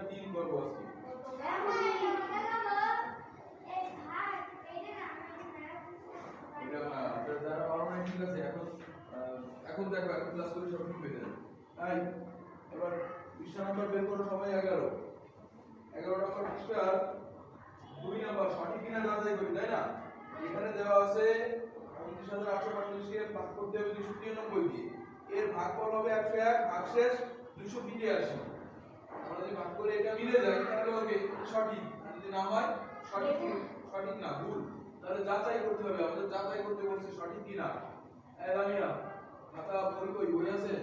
3 করব আজকে। এটা না এটা যারা পারো না ঠিক আছে। এখন দেখো এখন ক্লাস করে সব ঠিক হয়ে যাবে। তাই এবার পৃষ্ঠা নাম্বার বের করো সবাই 11 নম্বর পৃষ্ঠার 2 নাম্বার সঠিক কিনা যাচাই করি, তাই না? এখানে দেওয়া আছে 29845 কে ভাগ করতে হবে 293 দিয়ে। এর ভাগফল হবে 101 ভাগশেষ 282। আমরা যদি ভাগ করে এটা মিলে যায় তাহলে হবে সঠিক, আর যদি না হয় সঠিক না ভুল। তাহলে যাচাই করতে হবে, আমাদের যাচাই করতে বলছে সঠিক কিনা। লামিয়া খাতা বই বই আছে?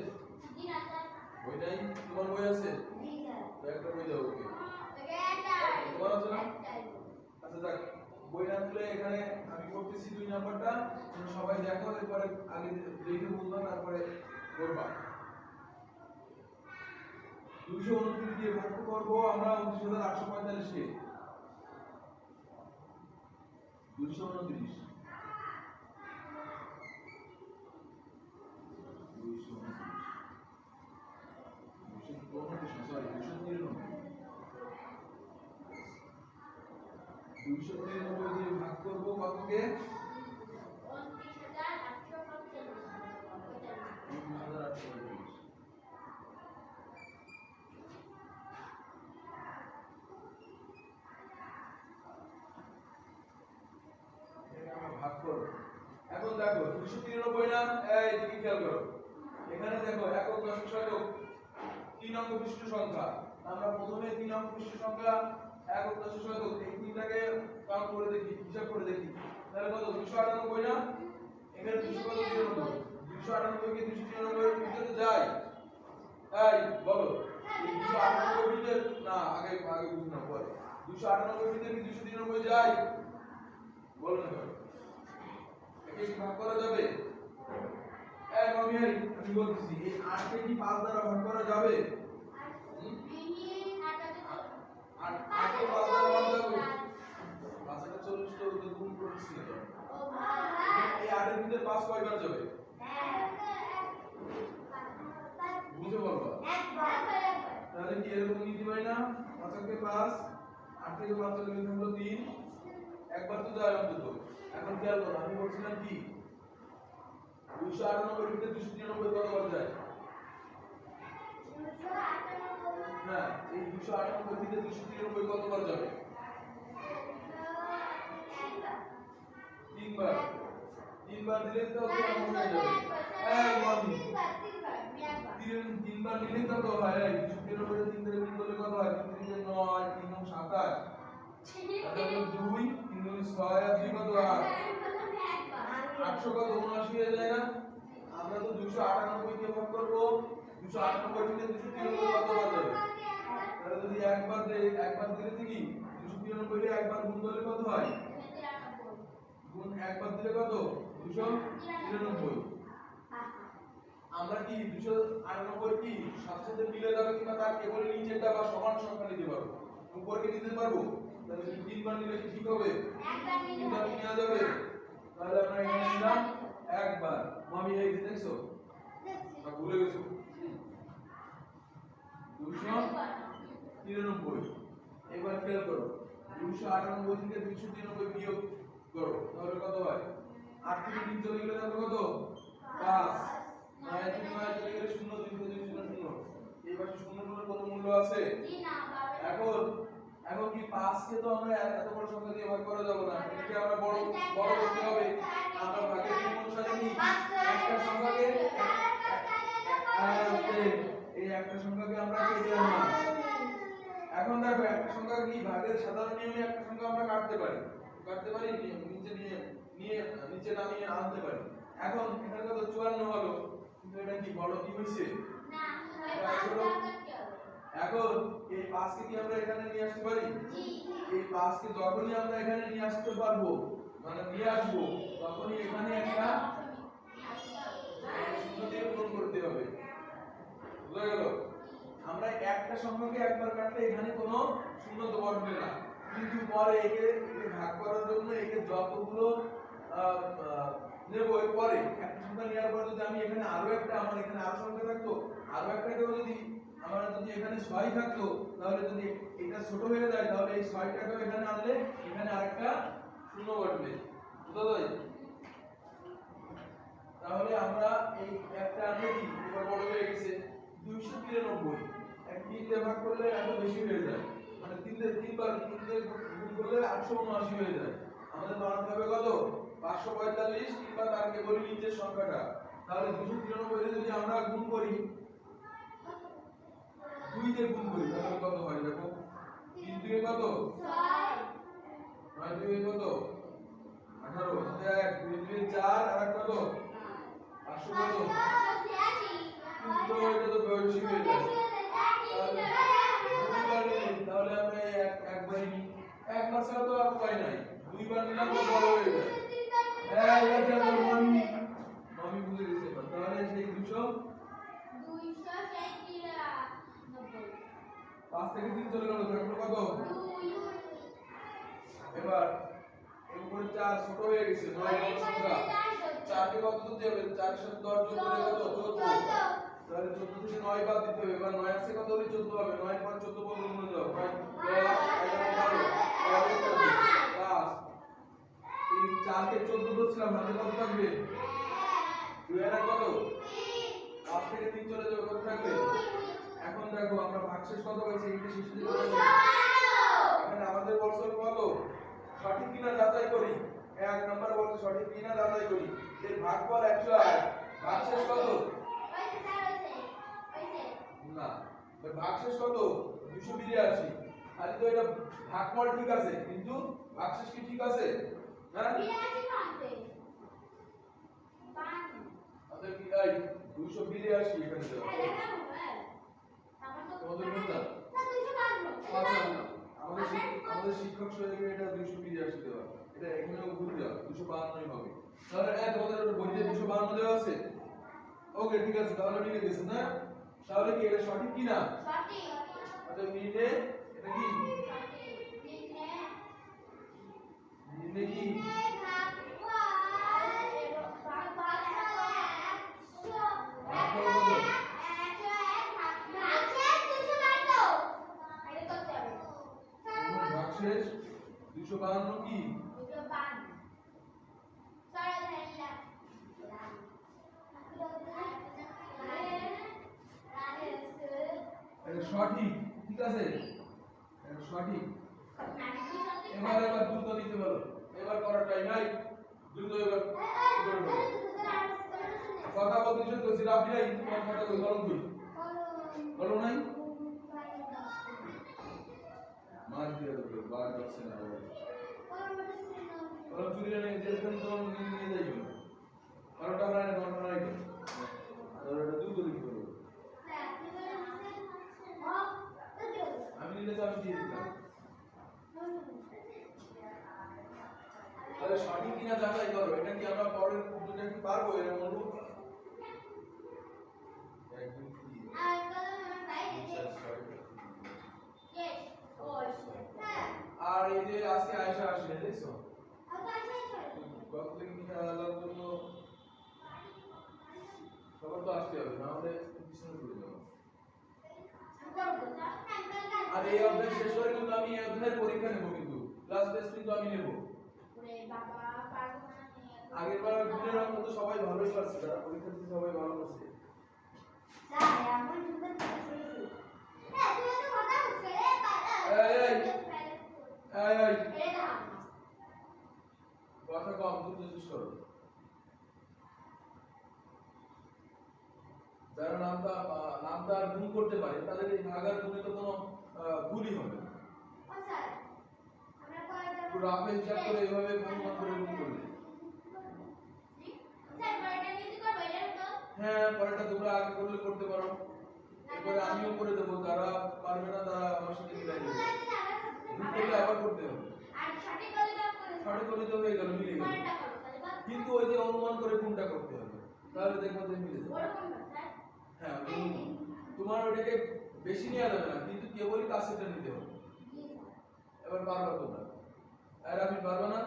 জি না স্যার। বইটাই তোমার বই আছে? জি স্যার। তো একটা বই দাও ওকে। তোমার আছে না? আচ্ছা দেখ বই না খুলে এখানে আমি করতেছি 2 নাম্বারটা, তোমরা সবাই দেখো, এরপরে আগে লিখে বুঝবা তারপরে করবা। 229 দিয়ে ভাগ করব আমরা 29845 কে। 229 293 দিয়ে ভাগ করব কতকে? 29845। ভাগ করো। এখন দেখো 293 না, এই দিকে খেয়াল করো। এখানে দেখো একক দশক শতক 3 অঙ্ক বিশিষ্ট সংখ্যা। আমরা প্রথমে 3 অঙ্ক বিশিষ্ট সংখ্যা একক দশক শতক এই তিনটাকে কাউন্ট করে দেখি, হিসাব করে দেখি। তাহলে কত? 298 না? এখানে 293 298 কে 293 এর ভিতরে যায়। এই বলো 298 এর ভিতরে না, আগে বুঝ না পরে। 298 এর ভিতরে কি 293 যায়? বলো না কেন? একে কি ভাগ করা যাবে? এই মামিয়ারি আমি বলতেছি এই 8 কে কি 5 দ্বারা ভাগ করা যাবে? 8 কে 5 দ্বারা ভাগ যাবে? 5 কে 40 তো গুণ করতেছি না। ও ভাই এই 8 এর ভিতরে 5 কয়বার যাবে? বুঝে বলবা একবার। তাহলে কি এরকম নিতে পারি না? 5 কে 5 8 থেকে 5 চলে গেলে হলো 3, একবার তো যায় অন্তত। এখন খেয়াল করো আমি বলছিলাম কি 298 এর ভিতরে 293 কতবার যায়? 298 না, এই 298 এর ভিতরে 293 কতবার যাবে? তিনবার। তিনবার দিলে তো কেমন হয়ে যাবে? এই মামি তিনবার দিলে কত হয়? 293 এর 3 দিয়ে গুণ করলে কত হয়? 3 থেকে 9 3 9 27 তাহলে 2 3 9 6 আর 2 কত? 8 800 কত? 79 হয়ে যায় না? আমরা তো 298 দিয়ে ভাগ করব। 298 থেকে 293 কতবার যাবে? তাহলে যদি একবার দিলে কি 293 এর একবার গুণ করলে কত হয়? গুণ একবার দিলে কত? 293। আমরা কি 298 কি সাথে সাথে মিলে যাবে কিনা তার কেবল নিচেরটা বা সমান সংখ্যা নিতে পারবো, উপরকে নিতে পারবো? তাহলে তিনবার নিলে কি ঠিক হবে? একবার নেওয়া যাবে। তাহলে আমরা এখানে নিলাম একবার। মামি এই দেখছো না ভুলে গেছো? 293। এবার খেয়াল করো 298 থেকে 293 বিয়োগ করো তাহলে কত হয়? 8 থেকে 3 চলে গেলে যাবে কত? 5। 9 থেকে 9 চলে গেলে 0 2 থেকে 2 0 0। এই পাশে 0 0 কত মূল্য আছে? জি না বাবা। এখন কি 5 কে তো আমরা এত বড় সংখ্যা দিয়ে ভাগ করা যাবে না, এটাকে আমরা বড় করতে হবে। আমরা ভাগের নিয়ম অনুসারে কি একটা সংখ্যাকে এই একটা সংখ্যাকে আমরা কেটে আনলাম। এখন দেখো একটা সংখ্যা কি ভাগের সাধারণ নিয়মে একটা সংখ্যা আমরা কাটতে পারি নিচে নামিয়ে আনতে পারি। এখন এখানে কত? 54 হলো, কিন্তু এটা কি বড় কি হইছে? না এখন এই 5 কে কি আমরা এখানে নিয়ে আসতে পারি? জি। এই 5 কে যখনই আমরা এখানে নিয়ে আসতে পারবো মানে নিয়ে আসবো তখনই এখানে একটা শূন্য দিয়ে পূরণ করতে হবে। বুঝা গেল? আমরা একটা সংখ্যাকে একবার কাটলে এখানে কোনো শূন্য তো বসবে না, কিন্তু পরে একে ভাগ করার জন্য একে যতগুলো নেব পরে একটা সংখ্যা নেওয়ার পর যদি আমি এখানে আরো একটা আমার এখানে আরো সংখ্যা থাকতো আরো একটাকেও যদি আমরা যদি এখানে 6 থাকতো তাহলে যদি এটা ছোট হয়ে যায় তাহলে এই 6টাকে এখানে আনলে এখানে আরেকটা শূন্য বসবে বুঝতে পারলে? তাহলে আমরা এই একটা আনলে কি এবার বড় হয়ে গেছে 293 এক 3 দিয়ে ভাগ করলে এত বেশি হয়ে যায় মানে 3 দিয়ে 3 দিয়ে গুণ করলে 879 হয়ে যায় আমাদের বানাতে হবে কত 545 কিংবা তার কেবল নিচের সংখ্যাটা তাহলে 293 যদি আমরা গুণ করি 2 দিয়ে গুণ করি তাহলে কত হয় দেখো 3 দুয়ে কত 6 9 দুয়ে কত 18 1 2 দুয়ে 4 আর কত 500 কত কিন্তু এটা তো বেশি হয়ে যায় তাহলে আমরা একবারই নিই একবার ছাড়া তো আর উপায় নাই দুইবার নিলাম তো বড় হয়ে যায় এবার যা মামি মামি বুঝে গেছে তাহলে সেই 200 5 থেকে 3 চলে গেল থাকলো কত 2 এবার এর উপরে 4 ছোট হয়ে গেছে 9 বড় সংখ্যা 4 কে কত দিতে হবে 4 এর সাথে 10 যোগ করে কত 14 তাহলে 14 থেকে 9 বাদ দিতে হবে এবার 9 আছে কত হলে 14 হবে 9 পর 14 বর্গ গুণ দাও 10 এই 4 কে 14 ধরছিলাম হাতে কত থাকবে 2 এর কত 5 থেকে 3 চলে যাবে কত থাকবে এখন দেখো আমরা ভাগশেষ কত পাইছি এটা শেষে দিতে পারি এখানে আমাদের বলছে কত সঠিক কিনা যাচাই করি এক নাম্বার বলছে সঠিক কিনা যাচাই করি এর ভাগফল 108 ভাগশেষ কত না ভাগশেষ কত 282 খালি তো এটা ভাগফল ঠিক আছে কিন্তু ভাগশেষ কি ঠিক আছে হ্যাঁ 82 মানতে আমাদের কি এই 282 এখানে দেওয়া তোমাদের বুঝলা আমাদের শিক্ষক সহায়কে এটা 282 দেওয়া এটা এখানেও ভুল দেওয়া 252 হবে তাহলে তোমাদের ওটা বইতে 252 দেওয়া আছে ওকে ঠিক আছে তাহলে মিলে গেছে না তাহলে কি এটা সঠিক কি না সঠিক আচ্ছা মিলে এটা কি মিলে কি ভাগশেষ 252 কি 252 এটা সঠিক ঠিক আছে এটা সঠিক এবার দ্রুত দিতে পারো এবার করার টাইম নাই দ্রুত এবার কথা বলতে শুরু করছি রাফি নাই তোমার কথা কই কলম কই কলম নাই মার দিয়ে দাও বার করছে না কলম চুরি নেই যেরকম তোমার নিয়ে যাইও কলমটা আমরা না কলমটা নাই আর এটা দ্রুত লিখতে হবে আমি নিলে তো আমি দিয়ে দিতাম তাহলে সঠিক কিনা যাচাই করো এটা কি আমরা পরের পদ্ধতিটা কি পারবো এর অনুরূপ একদম কি আর এই যে আজকে আয়েশা আসলে দেখছো কত থেকে কি খেলার জন্য সবার তো আসতে হবে না হলে পিছনে পড়ে যাবো আর এই অধ্যায় শেষ করে কিন্তু আমি এই অধ্যায়ের পরীক্ষা নেব কিন্তু ক্লাস টেস্ট কিন্তু আমি নেব আগের বার গুণের অঙ্ক তো সবাই ভালোই পারছে যারা পরীক্ষা দিতে সবাই ভালো করছে কথা কম দ্রুত শেষ করো যারা নামটা আর গুণ করতে পারে তাদের এই ভাগ আর গুণে তো কোনো ভুলই হবে না রাফে হিসাব করে এইভাবে অনুমান করে গুণ করলে হ্যাঁ পরেরটা তোমরা আগে করলে করতে পারো এরপরে আমিও করে দেবো যারা পারবে না তারা আমার সাথে মিলাই নেবে গুণ করলে আবার করতে হবে সঠিক করলে তো হয়ে গেল মিলে গেল কিন্তু ওই যে অনুমান করে কোনটা করতে হবে তাহলে দেখবো যে মিলে যাবে হ্যাঁ তোমার ওটাকে বেশি নেওয়া যাবে না কিন্তু কেবলই কাছেটা নিতে হবে এবার পারবা তোমরা আর আমি পারবো না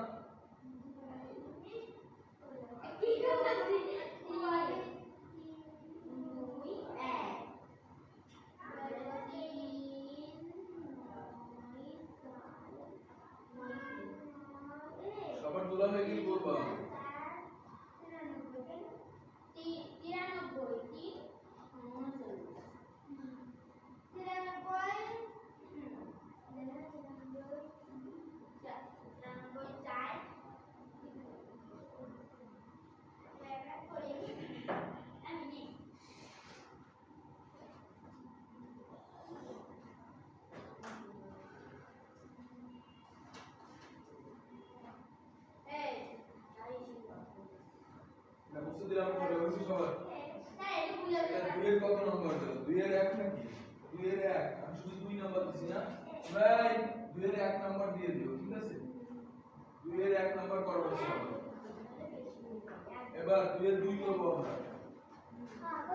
দিলাম করে হয়েছে সবার। দুইয়ের কত নম্বর দিল? দুইয়ের এক নাকি? দুইয়ের এক। আমি শুধু 2 নাম্বার দিছি না? ভাই দুইয়ের এক নাম্বার দিয়ে দিও, ঠিক আছে? দুইয়ের এক নাম্বার করবো সবাই। এবার দুইয়ের 2 করব আমরা।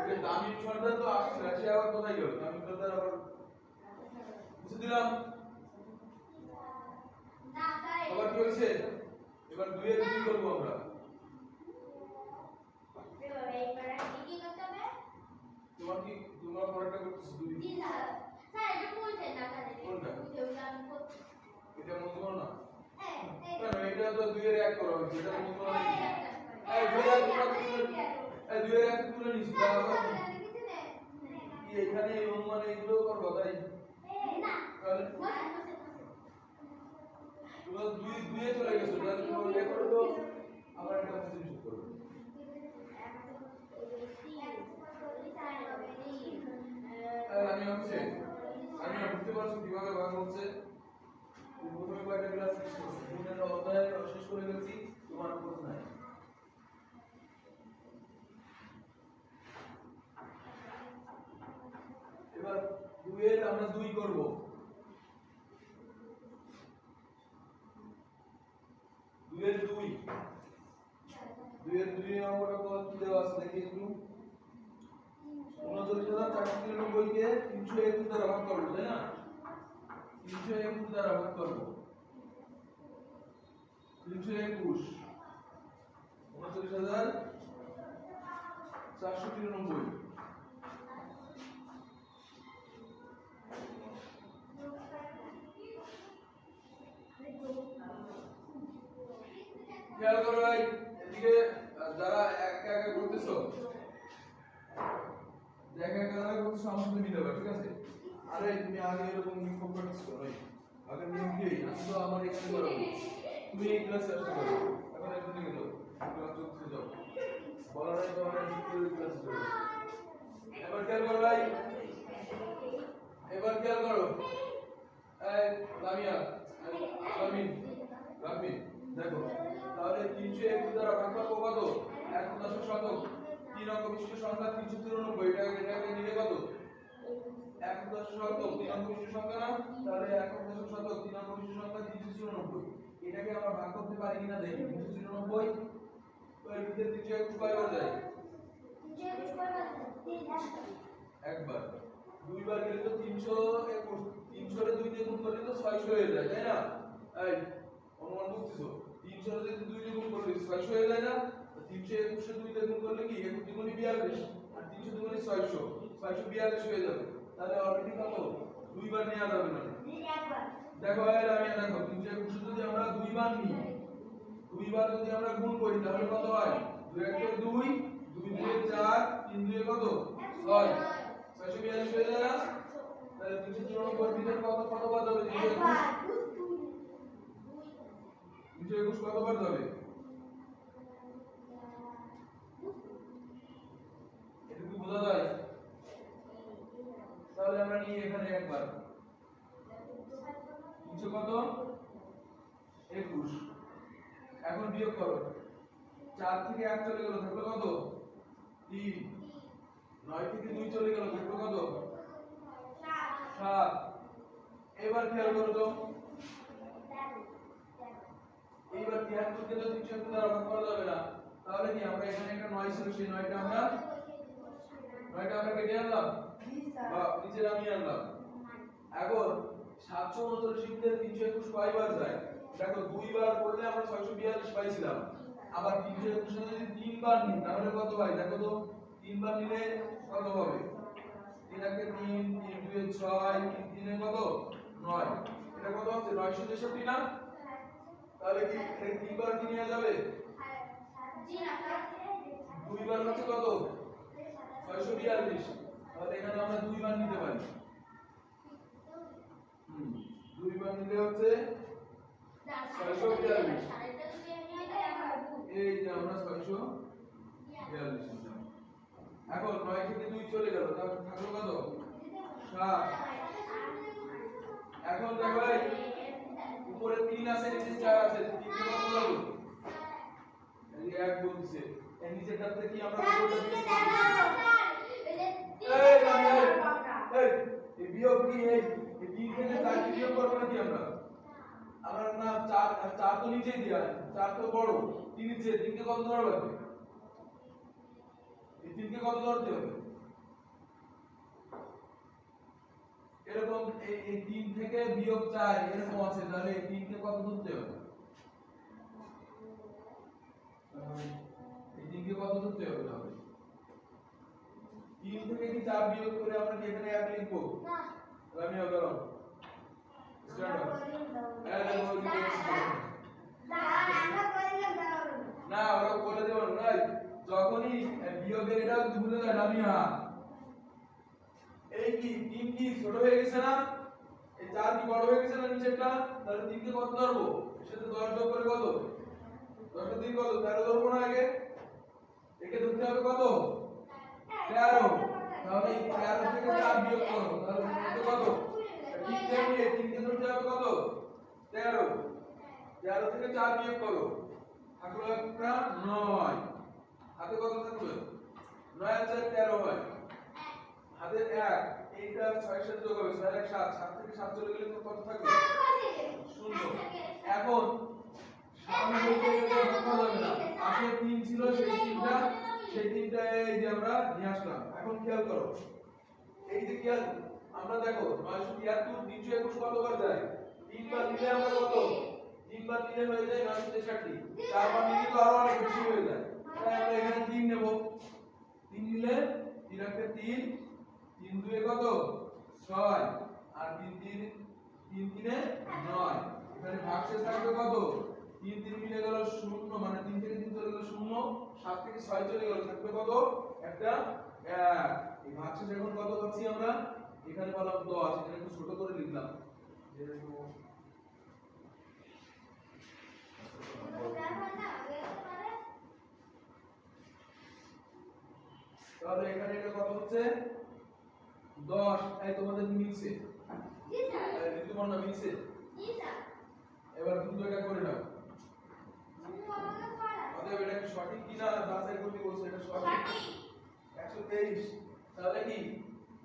এটা দামি সরদার তো আসছে, আসে আবার কোথায় গেল? দামি সরদার আবার বুঝে দিলাম। আবার কি হয়েছে? এবার দুইয়ের 2 করব আমরা। তোমার পরেরটা করতেছ 2। জি স্যার। স্যার এটা বলছেন না স্যার। কোনটা? এটা মজবুত না? হ্যাঁ। কেন এটা তো 2 এর 1 করা হয়েছে, এটা মজবুত না? এই 2 এর 1 তুলে নিছি। কি এখানে এই অনুমান এগুলো করব তাই? না। তাহলে তোমরা 2 এ চলে গেছো, তাহলে তোমরা এটা করে দাও। আবার এটা পজিটিভ করবে। আমি বুঝতে পারছি কিভাবে ভাগ হচ্ছে। প্রথমে কয়টা ক্লাস শেষ করছি, 3টা অধ্যায় শেষ করে গেছি, তোমার প্রশ্ন নাই। এবার 2 এর আমরা 2 করব। 2 এর 2 নম্বরটা কত দেওয়া আছে দেখি একটু। 39,493 কে 321 দ্বারা ভাগ করব, তাই না? 321 দ্বারা ভাগ করব। 321 39,493। খেয়াল করো ভাই, এদিকে যারা একা একা করতেছো, একা একা যারা করতেছো আমার সাথে মিলাবে, ঠিক আছে? আরে তুমি আগে এরকম নিয়ম প্র্যাকটিস করো। আগে নিয়ম কি? আমি তো আমার এখানে করব, তুমি এই ক্লাসে আসতে পারো। এখন একদিন গেল ক্লাস চলছে, যাও বলা নাই তো আমরা ডিটেইল ক্লাস করব। এবার খেয়াল করো ভাই, এবার খেয়াল করো। এই লামিয়া, আলামিন, রাফি, দেখো তাহলে 321 দ্বারা ভাগ করব কত? 1 শতক 3 অঙ্ক বিশিষ্ট সংখ্যা 393। এটাকে নিলে কত? 1 শতক 3 অঙ্ক বিশিষ্ট সংখ্যা না? তাহলে 1 শতক 3 অঙ্ক বিশিষ্ট সংখ্যা 394। এটাকে আমরা ভাগ করতে পারি কিনা দেখি। 394 তো এর ভিতরে 321 কয়বার যায়? 321 কয়বার? একবার। দুইবার গেলে তো 321। 300 এর 2 দিয়ে গুণ করলে তো 600 হয়ে যায়, তাই না? এই অনুমান বুঝতেছো? 300 এর 2 দিয়ে গুণ করলে 600 হয়ে যায় না? 321 এর 2 দিয়ে গুণ করলে কি 1 দ্বিগুণে 42 আর 300 দ্বিগুণে 600, 642 হয়ে যাবে। তাহলে অলরেডি কত? দুইবার নেওয়া যাবে না? একবার। দেখো এই আমি দেখো 321 যদি আমরা দুইবার নিই, দুইবার যদি আমরা গুণ করি তাহলে কত হয়? 2 1 2, 2 2 4, 3 2 কত? 6, 642 হয়ে যায় না? তাহলে 394 ভিতর কতবার যাবে? 321 কতবার যাবে? এটা কি বোঝা যায়? তাহলে আমরা নিই এখানে একবার 300 কত? 21। এখন বিয়োগ করো, 4 থেকে 1 চলে গেল, থাকলো কত? 3। 9 থেকে 2 চলে গেল, থাকলো কত? 7। এবার খেয়াল করো তো, এইবার 73 কে তো 371 দ্বারা ভাগ করা যাবে না। তাহলে কি আমরা এখানে একটা 9 ছিল, সেই 9টা আমরা কেটে আনলাম বা নিচে নামিয়ে আনলাম। এখন 739 থেকে 321 কয়বার যায়? দেখো দুইবার করলে আমরা 642 পাইছিলাম। আবার 321 এ যদি তিনবার নিই তাহলে কত হয়? দেখো তো, তিনবার নিলে কত হবে? 3 1 3, 3 2 6, 3 3 কত? 9। এটা কত হচ্ছে? 963 না? তাহলে কি তিনবার কি নেওয়া যাবে? জি না স্যার। দুইবার হচ্ছে কত? 642। তাহলে এখানে আমরা দুইবার নিতে পারি। দুইবার নিলে হচ্ছে 642। এই যে আমরা 642 নিলাম। এখন 9 থেকে 2 চলে গেল, তাহলে থাকলো কত? 7। এখন দেখো ভাই, উপরে 3 আছে, নিচে 4 আছে, 3 কে কত বলবো? এই 1 বলছে, এই নিচেরটাতে কি আমরা এই বিয়োগ কি এই 3 থেকে 4 কি বিয়োগ করব নাকি আমরা না 4 তো নিচেই দেয়া 4 তো বড় 3 নিচে 3 কে কত ধরা লাগবে এই 3 কে কত ধরতে হবে এরকম এই 3 থেকে বিয়োগ 4 এরকম আছে তাহলে এই 3 কে কত ধরতে হবে এই 3 কে কত ধরতে হবে তাহলে 3 থেকে কি 4 বিয়োগ করে আমরা কি এখানে 1 লিখব না রামিয়া করো স্টার্ট না ওরা বলে দেব না যখনই বিয়োগের এটা ভুলে যায় রামিয়া এই কি 3 কি ছোট হয়ে গেছে না এই 4 কি বড় হয়ে গেছে না নিচেরটা তাহলে 3 কে কত ধরবো এর সাথে 10 যোগ করে কত 10 এর 3 কত 13 ধরবো না আগে একে ধরতে হবে কত 13 তাহলে এই 13 থেকে 4 বিয়োগ করো তাহলে কত ঠিক তেমনি 3 কে ধরতে হবে কত 13 13 থেকে 4 বিয়োগ করো থাকলো একটা 9 হাতে কত থাকবে 9 আর 4 13 হয় হাতের 1 এইটা 6 এর সাথে যোগ হবে 6 এর 7 7 থেকে 7 চলে গেলে কত থাকবে 0 এখন সামনে বলতে গেলে কথা হবে না পাশে 3 ছিল সেই তিনটা এই যে আমরা নিয়ে আসলাম এখন খেয়াল করো এই যে খেয়াল আমরা দেখো 973 321 কতবার যায় 3 বার নিলে আমরা কত 3 বার নিলে হয়ে যায় 963 4 বার নিলে তো আরো অনেক বেশি হয়ে যায় তাই আমরা এখানে 3 নেব 3 নিলে 3 একটা 3 3 2 এ কত 6 আর 3 3 3 3 এ 9 এখানে ভাগশেষ থাকবে কত 3 3 মিলে গেল 0 মানে 3 থেকে 3 চলে গেল 0 7 থেকে 6 চলে গেল থাকবে কত একটা 1 এই ভাগশেষ এখন কত পাচ্ছি আমরা এখানে বললাম 10 এখানে একটু ছোট করে লিখলাম তাহলে এখানে এটা কত হচ্ছে 10 এই তোমাদের মিলছে জি স্যার ঋতুপর্ণ না মিলছে জি স্যার এবার তুমি এটা করে নাও অতএব এটা কি সঠিক কিনা যাচাই করতে বলছে এটা সঠিক 123 তাহলে কি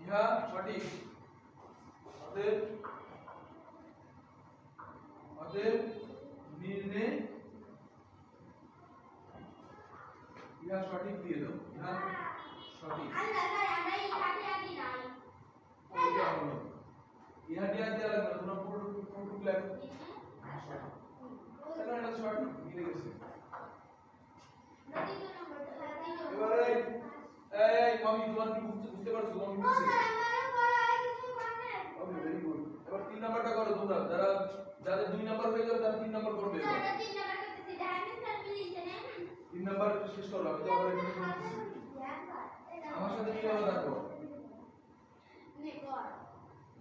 ইহা সঠিক অতএব নির্ণয় ইহা সঠিক দিয়ে দাও ইহা সঠিক আল্লাহ স্যার আমরা এই হাতে রাখি নাই ওইটা হলো ইহা দিয়া দেয়া লাগবে তোমরা পুরো লেখো তাহলে এটা সঠিক মিলে গেছে এবারে এই মামি তোমার কি বুঝতে পারছো মামি বুঝছে ওকে ভেরি গুড এবার 3 নাম্বারটা করো তোমরা যাদের 2 নাম্বার হয়ে যাবে তারা 3 নাম্বার করবে এবার 3 নাম্বার করতেছি ডাইরেক্ট স্যার মিলিছে না 3 নাম্বার শেষ করো আমি তো আবার এখানে শুনতেছি আমার সাথে কি হলো দেখো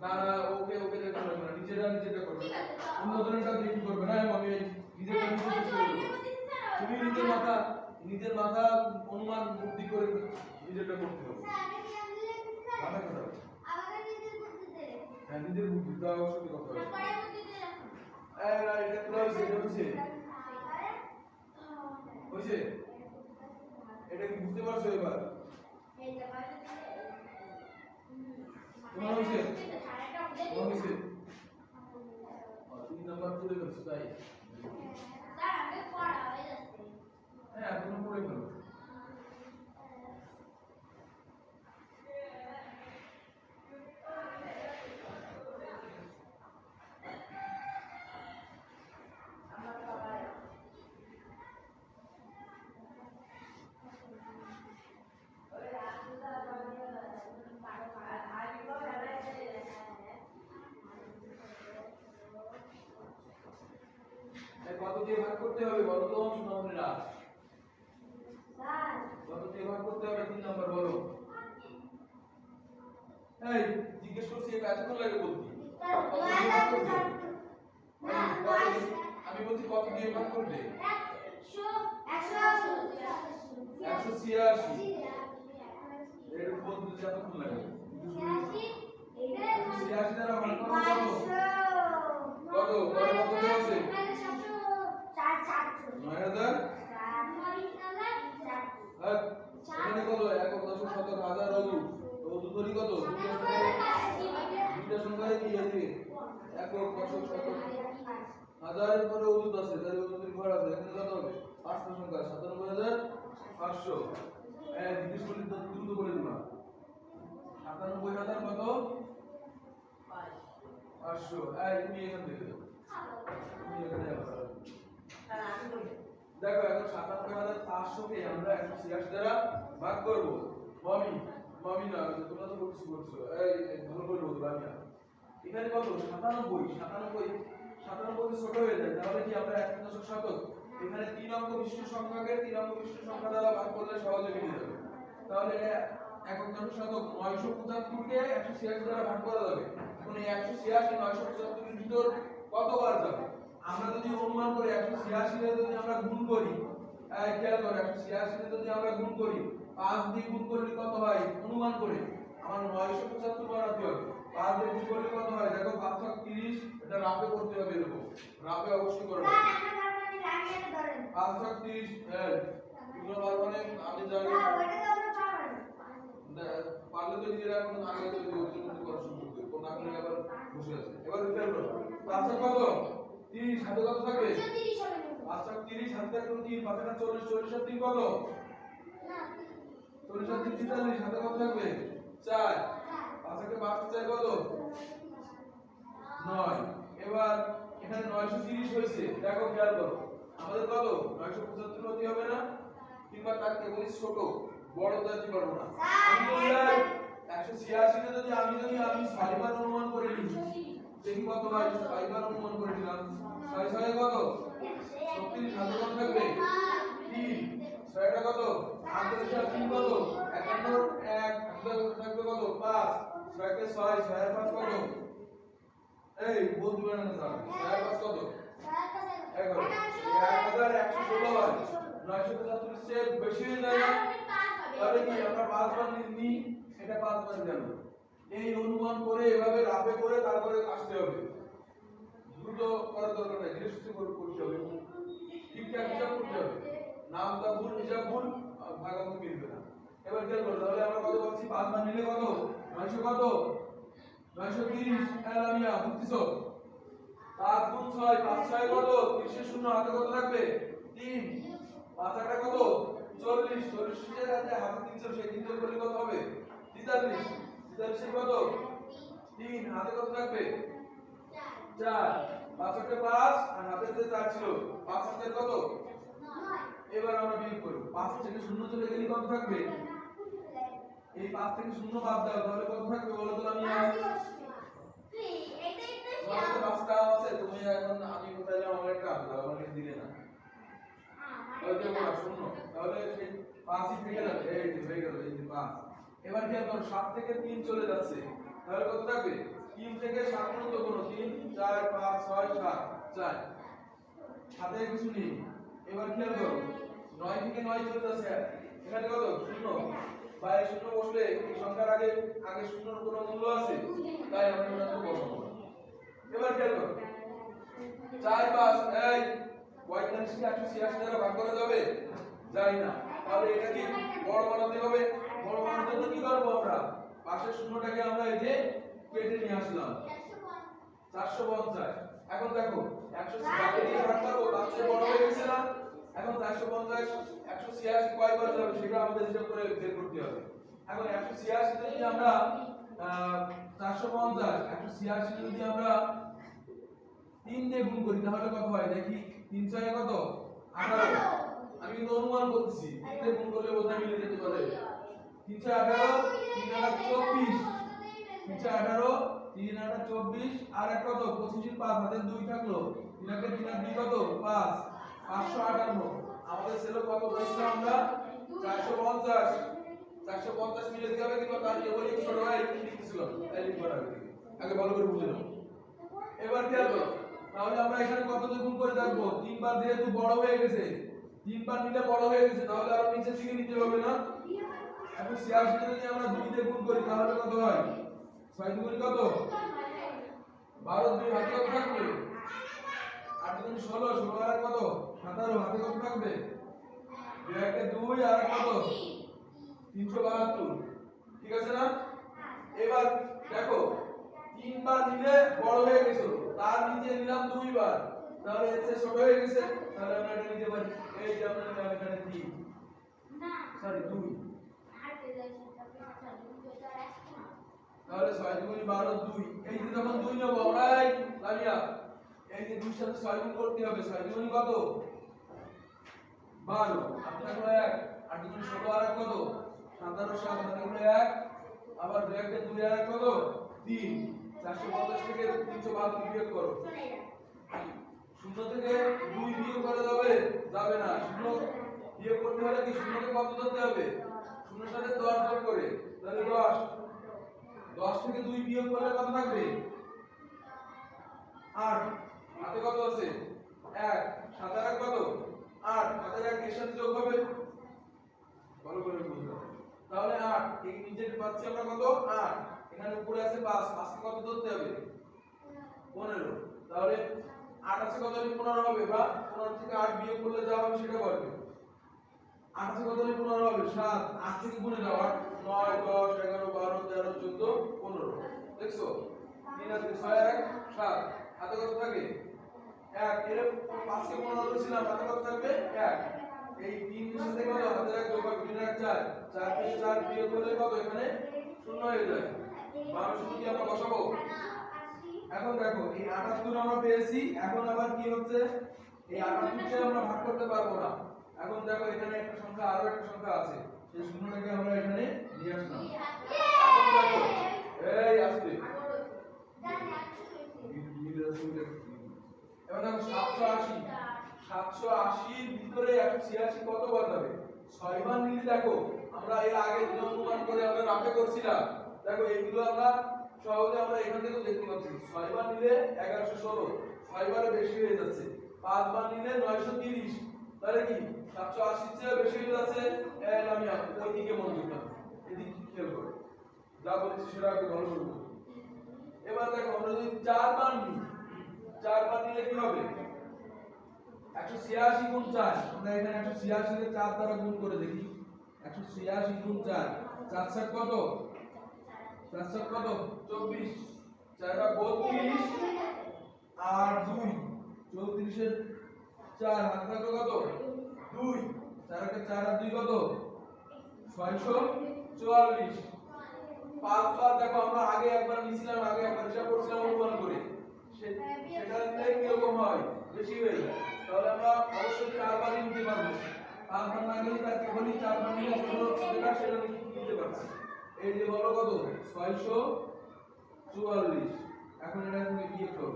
না ওকে দেখো না নিজেটা করবে অন্য ধরনেরটা দেখি করবে না আমি নিজেটা তুমি নিজের মাথা অনুমান বুদ্ধি করে নিজেটা করতে হবে মাথা খারাপ আমাকে নিজের বুদ্ধি দে হ্যাঁ নিজের বুদ্ধি দাও অবশ্যই কথা হবে পরে বুদ্ধি দে এটা ক্লোজ এটা হইছে এটা কি বুঝতে পারছো এবার এইটা বাইরে তোমার হইছে তোমার হইছে 3 নাম্বার পুরো করছো তাই স্যার আমি পড়া হয়ে যাচ্ছে হ্যাঁ তুমি পড়ে ফেলো কত দিয়ে ভাগ করতে হবে বলো তো সুনামরা স্যার কত দিয়ে ভাগ করতে হবে 3 নাম্বার বলো এই জিজ্ঞেস করছি এটা এতক্ষণ লাগে বলতি আমি বলছি কত দিয়ে ভাগ করবে 186 এর বলতে যতক্ষণ লাগে 86 দ্বারা ভাগ করব কত পরে কত আছে 9000 একক দশক শতক হাজারের পরে অযুত আছে, তাহলে অযুতের ঘর আছে, এখানে কত হবে 5টা সংখ্যা 97,500। জিজ্ঞেস করলে তো দ্রুত বলে দিবা 97,000 কত 500। তুমি এখান থেকে দাও, তুমি এখানে আসো। দেখো এখন 97,500 কে আমরা 186 দ্বারা ভাগ করব। মমি মমি না, তোমরা তো কিছু করছো, ভালো করে বলতো আমি এখানে কত 97 কে ছোট হয়ে যায়, তাহলে কি আমরা 1 দশক শতক এখানে 3 অঙ্ক বিশিষ্ট সংখ্যাকে 3 অঙ্ক বিশিষ্ট সংখ্যা দ্বারা ভাগ করলে সহজে মিলে যাবে। তাহলে এটা একক দশক শতক 975 কে 186 দ্বারা ভাগ করা যাবে। এখন এই 186 975 এর ভিতর কতবার যাবে? আমরা যদি অনুমান করি 186 কে যদি আমরা গুণ করি, খেয়াল করো 186 কে যদি আমরা গুণ করি 5 দিয়ে গুণ করলে কত হয় অনুমান করে আমার 975 বানাতে হবে। 5 দিয়ে গুণ করলে কত হয় দেখো 5 × 30, এটা রাফে করতে হবে, এরকম রাফে অবশ্যই করবে। 5 × 30 এগুলো মানে আমি জানি পারলে তো নিজেরা এখন আগে তো উদ্যোগ করার সুযোগ দেব, কোন আগে আবার বসে আছে। এবার খেয়াল করো 5 × কত 30, হাতে কত থাকবে 5 × 30, হাতে থাকবে 3, 5 × 40, 40 আর 3 কত না 40 আর 3 43, হাতে কত থাকবে 4, 5 × 5 4 কত 9। এবার এখানে 930 হয়েছে, দেখো খেয়াল করো আমাদের কত 975 হতে হবে না, কিংবা তার কেবলই ছোট, বড় তো দিতে পারবো না। আমি বললাম 186 কে যদি আমি 6 বার অনুমান করে নিই, দেখি কত হয় 6 বার অনুমান করে নিলাম, 6 6 কত 36, হাতে কত থাকবে 3, 6 টা কত 48 আর 3 কত 51, 1 হাতে থাকবে কত 5, 6 কে 6, 6 আর 5 কত এই বলতে পারেন না, 6 আর 5 কত 11, 1116 হয় 975 চেয়ে বেশি হয়ে যায় না, তাহলে কি আমরা 5 বার নিই, এটা 5 বার গেল। এই অনুমান করে এভাবে রাফে করে তারপরে আসতে হবে, দ্রুত করার দরকার নেই, ধীরে সুস্থে করতে হবে, ঠিকঠাক হিসাব করতে হবে, নামটা ভুল হিসাব ভুল ভাগাভাগি মিলবে না। এবার খেয়াল করো তাহলে আমরা কত পাচ্ছি 5 বার নিলে কত 900 কত 930, এলামিয়া বুঝছো 5 × 6, 5 6 কত 30 এর শূন্য, হাতে কত থাকবে 3, 5 8 কত 40, 40 এর হাতে 300, সেই 300 করলে কত হবে 43, 43 এর কত 3, হাতে কত থাকবে 4, 5 8 5 আর হাতে যে 4 ছিল 5 8 এর কত 9। এবার আমরা বিয়োগ করব, 5 থেকে 0 চলে গেলে কত থাকবে, এই 5 থেকে 0 বাদ দাও, তাহলে কত থাকবে বলো তো আমি তোমাদের 5টা আছে, তুমি এখন আমি কোথায় যাও আমার একটা দাও, আমাকে দিলে না তাহলে দেবো না 0, তাহলে সেই 5ই থেকে যাবে, এই যে হয়ে গেল এই যে 5। এবার কি করব 7 থেকে 3 চলে যাচ্ছে, তাহলে কত থাকবে 3 থেকে 7 পর্যন্ত কোন 3 4 5 6 7 4, হাতে কিছু নেই। এবার খেয়াল করো 9 থেকে 9 চলে যাচ্ছে, এখানে কত 0, বাইরে 0 বসলে এই সংখ্যার আগে 0 এর কোনো মূল্য আছে, তাই আমরা এটা বসাবো। এবার খেয়াল করো 4 5 এই 45 কে 186 দ্বারা ভাগ করা যাবে যায় না, তাহলে এটা কি বড় বানাতে হবে। বড় বানানোর জন্য কি করব আমরা পাশের শূন্যটাকে আমরা এই যে কেটে নিয়ে আসলাম 450। এখন দেখো 180 দিয়ে ভাগ করব, তার চেয়ে বড় হয়ে গেছে না, এখন 450 186 কয়বার যাবে সেটা আমাদের হিসাব করে বের করতে হবে। এখন 186 তে যদি আমরা 450 186 যদি আমরা 3 দিয়ে গুণ করি তাহলে কত হয় দেখি, 3 6 কত 18, আমি কিন্তু অনুমান করতেছি 3 দিয়ে গুণ করলে বোঝা মিলে যেতে পারে, 3 6 18, 3 8 24, 3 6 18, 3 8 24 আর এক কত 25 5 হাতে 2 থাকলো, 3 8 3 8 2 কত 5, 558। আমাদের ছিল কত বলছিলাম আমরা 450, 450 মিলে দিতে হবে, কিন্তু তার কেবল এক ছোট হয় লিখছিল, তাই লিখব না, আগে ভালো করে বুঝে নাও। এবার খেয়াল করো তাহলে আমরা এখানে কত দিয়ে গুণ করে দেখবো, 3 বার যেহেতু বড় হয়ে গেছে, 3 বার নিলে বড় হয়ে গেছে, তাহলে আরো নিচে থেকে নিতে হবে না। এখন 86 কে যদি আমরা 2 দিয়ে গুণ করি তাহলে কত হয় 6 2 কত 12, 2 হাতে কত থাকবে 8 2 16, 16 আর কত 17, হাতে কত থাকবে 2 1 2 আর কত 372, ঠিক আছে না। এবার দেখো 3 বার নিলে বড় হয়ে গেছে, তার নিচে নিলাম 2 বার, তাহলে এর চেয়ে ছোট হয়ে গেছে, তাহলে আমরা এটা নিতে পারি, এই যে আমরা নিলাম এখানে 3 না সরি 2, তাহলে 6 গুণ 12 2, এই যে যখন 2 নেব আমরা লামিয়া এই যে 2 সাথে 6 গুণ করতে হবে, 6 গুণ কত 12, আপনার হলো 1 8 গুণ 16 আর 1 কত 17 7 মানে 1 আবার ব্র্যাকেটে 2 আর 1 কত 3, 450 থেকে 312 বিয়োগ করো, শূন্য থেকে 2 বিয়োগ করা যাবে না, শূন্য বিয়োগ করতে হলে কি শূন্যকে কত ধরতে হবে, শূন্যের সাথে 10 যোগ করে, তাহলে 10 থেকে 2 বিয়োগ করলে কত থাকবে 8, হাতে কত আছে 1, 7 আর 1 কত 8, হাতের 1 এর সাথে যোগ হবে, ভালো করে বুঝো, তাহলে 8 এই নিচে পাচ্ছি আমরা কত 8, এখানে উপরে আছে 5, 5 কে কত ধরতে হবে 15, তাহলে 8 আছে কত হলে 15 হবে, বা 15 থেকে 8 বিয়োগ করলে যা হবে সেটা বলবে, 8 আছে কত হলে 15 হবে 7, 8 থেকে গুণে দাও 8 9 10 11 12 13 14 15, দেখছো 3 আর 6 আর 1 7, হাতে কত থাকে 1, এর 5 কে 15 ধরেছিলাম, হাতে কত থাকবে 1, এই 3 এর সাথে কত হাতে 1 যোগ হবে 3 আর 4, 4 থেকে 4 বিয়োগ করলে কত এখানে 0 হয়ে যায়, 12 শুধু কি আমরা বসাবো, এখন দেখো এই 78 আমরা পেয়েছি, এখন আবার কি হচ্ছে এই 78 কে আমরা ভাগ করতে পারবো না, এখন দেখো এখানে একটা সংখ্যা আরো একটা সংখ্যা আছে, সেই শূন্যটাকে আমরা এখানে নিয়ে আসলাম, এখন দেখো এই আসবে এবার দেখো 780 এর ভিতরে 186 কতবার যাবে, 6 বার নিলে দেখো আমরা এর আগে নিয়ম অনুমান করে আমরা রাফে করছিলাম, দেখো এইগুলো আমরা সহজে আমরা এখান থেকে দেখতে পাচ্ছি, 6 বার নিলে 1116, 6 বারে বেশি হয়ে যাচ্ছে, 5 বার নিলে 930, তাহলে কি 780 চেয়ে বেশি হয়ে যাচ্ছে, আমি ওইদিকে মনোযোগ দাও, এদিকে খেয়াল করো, যা বলছি সেটা আগে ভালো করে বুঝো, এবার দেখো আমরা যদি 4 বার নিই, 4 বার নিলে কি হবে 186 গুণ 4, আমরা এখানে 186 কে 4 দ্বারা গুণ করে দেখি, 186 গুণ 4, 4 7 কত 4 7 কত 24, 4 টা 32 আর 2 34 এর 4 হাত থাকলো কত 2, 4 কে 4 আর 2 কত 644, 5 বার দেখো আমরা আগে একবার নিছিলাম, আগে একবার হিসাব করছিলাম অনুমান করে, সেটা নিলে কি রকম হয় বেশি হয়ে যায়, তাহলে আমরা অবশ্যই 4 বারই নিতে পারবো, 5 বার না নিলে তার কেবলই 4 বার নিলে সেটা নিতে পারছি, এই যে বলো কত 644, এখন এটা তুমি বিয়োগ করো,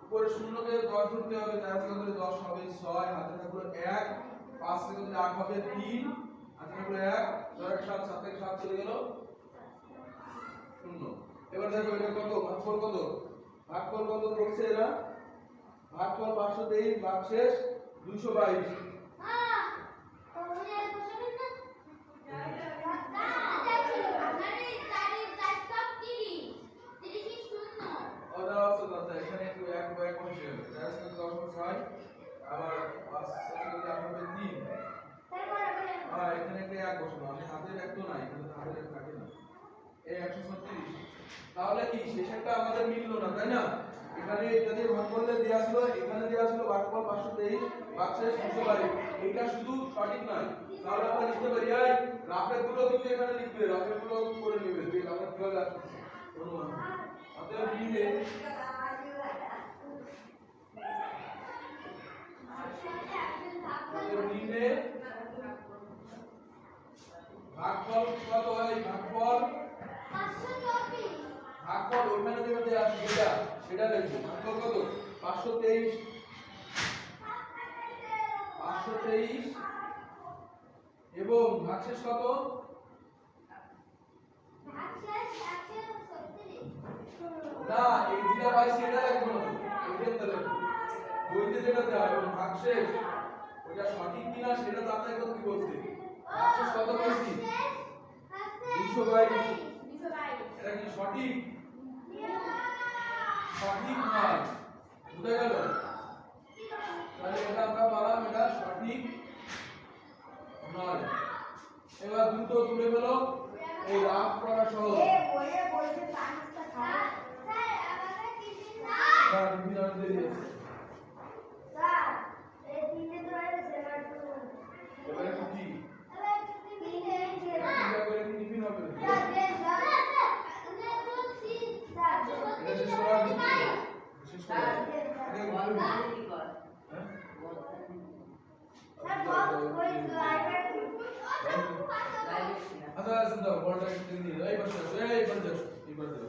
উপরে শূন্যকে 10 ধরতে হবে, 4 থেকে 10 হবে 6, হাতে থাকলো 1, 5 থেকে 8 হবে 3, হাতে থাকলো 1, 4 1 7, 7 থেকে 7 চলে গেল 0, এবার দেখো এটা কত ভাগফল কত করছে এরা, ভাগফল 523 ভাগশেষ 222, এখানে একটু 1 বা 1 বসে হবে, 4 থেকে 10 6, আবার 5 থেকে 8 হবে 3, এখানে একটা 1 বসাবো, আমি হাতের 1 তো নাই, এখানে হাতের 1 থাকে না, এই 136, তাহলে কি শেষেরটা আমাদের মিললো না তাই না, এখানে যদি ভাগ করলে দেয়া ছিল, এখানে দেয়া ছিল ভাগফল 523 ভাগশেষ 222, এটা শুধু সঠিক নয়, তাহলে আমরা লিখতে পারি এই রাফের গুলো কিন্তু এখানে লিখবে, রাফের গুলো করে নেবে, যে আমরা কিভাবে আসছে অনুমান, অতএব মিলে ভাগফল কত হয়, ভাগফল ওখানে যেটা দেয়া আছে সেটা লিখবে, ভাগফল কত 523 এবং ভাগশেষ কত না, এই যেটা পাইছি এটা লিখবো না, এটা লিখবো, বইতে যেটা দেওয়া এবং ভাগশেষ ওটা সঠিক কিনা সেটা যাচাই করতে বলছে, ভাগশেষ কত পাইছি 222, এটা কি সঠিক নয়, বুঝা গেল, তাহলে এটা আমরা বললাম এটা সঠিক নয়, এবার দুটো তুলে ফেলো, এই রাফ করা সহজ। না টিফিন আর দেরি আছে স্যার এই তিনটে তো আছে স্যার এবারে কি তিনটে এটা করে কি টিফিন হবে স্যার দেন স্যার এটা শেষ করা দিচ্ছি শেষ করা এটা বলবো হ্যাঁ স্যার বল ওই আইপ্যাড আচ্ছা আচ্ছা দাও বলটা একটু নিয়ে এই পাশে আসো এই পাশে আসো এই পাশে আসো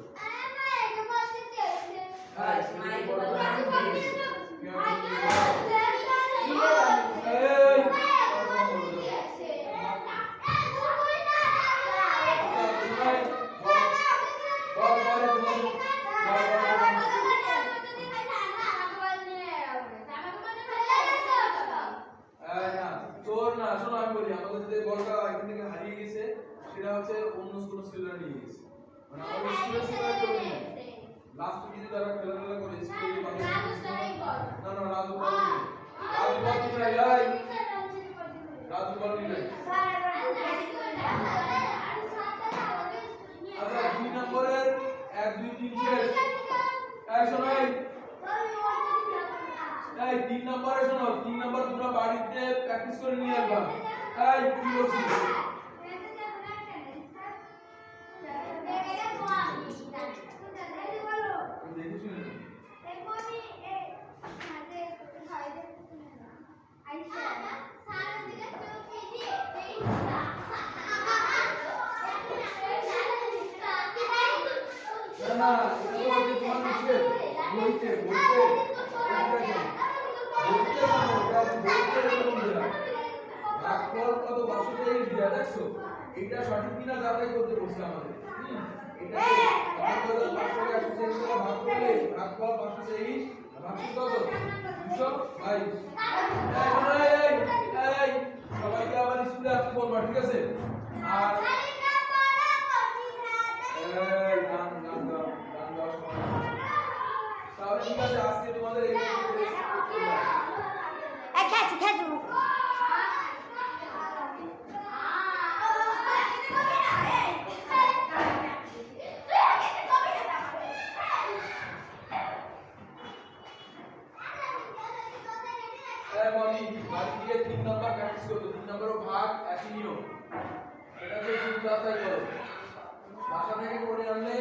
তোর না শোনো আমি বলি আমাদের যে বলটা এখান থেকে হারিয়ে গেছে সেটা হচ্ছে অন্য কোনো স্কুলে নিয়ে গেছে মানে আমাদের স্কুলের স্কুলে কেউ নেই লাস্ট কিছু তারা খেলাধুলা করে স্কুলে না না রাজু বল নেই রাজু বল কি নাই যাই রাজু বল নেই আচ্ছা 2 নম্বরের 1 2 3 শেষ এই শোনাই এই 3 নম্বরে শোনো 3 নম্বর তোমরা বাড়িতে প্র্যাকটিস করে নিয়ে আসবা এই কি বলছিস না এটা হচ্ছে তোমার নিচে বইতে বলতে এরকম দেয়া ভাগফল কত 523 দেয়া দেখছো এটা সঠিক কিনা যাচাই করতে বলছে আমাদের এটা আমার কত 523 দ্বারা ভাগ করলে ভাগফল 523 ভাগফল কত 222 এই সবাইকে আবার স্কুলে আসতে বলবা ঠিক আছে আর তাহলে ঠিক আছে আজকে তোমাদের এই মনি বাড়ি গিয়ে 3 নাম্বার প্র্যাকটিস করবে 3 নাম্বারও ভাগ একই নিয়ম এটা তো তুমি যাচাই করো বাসা থেকে করে আনলে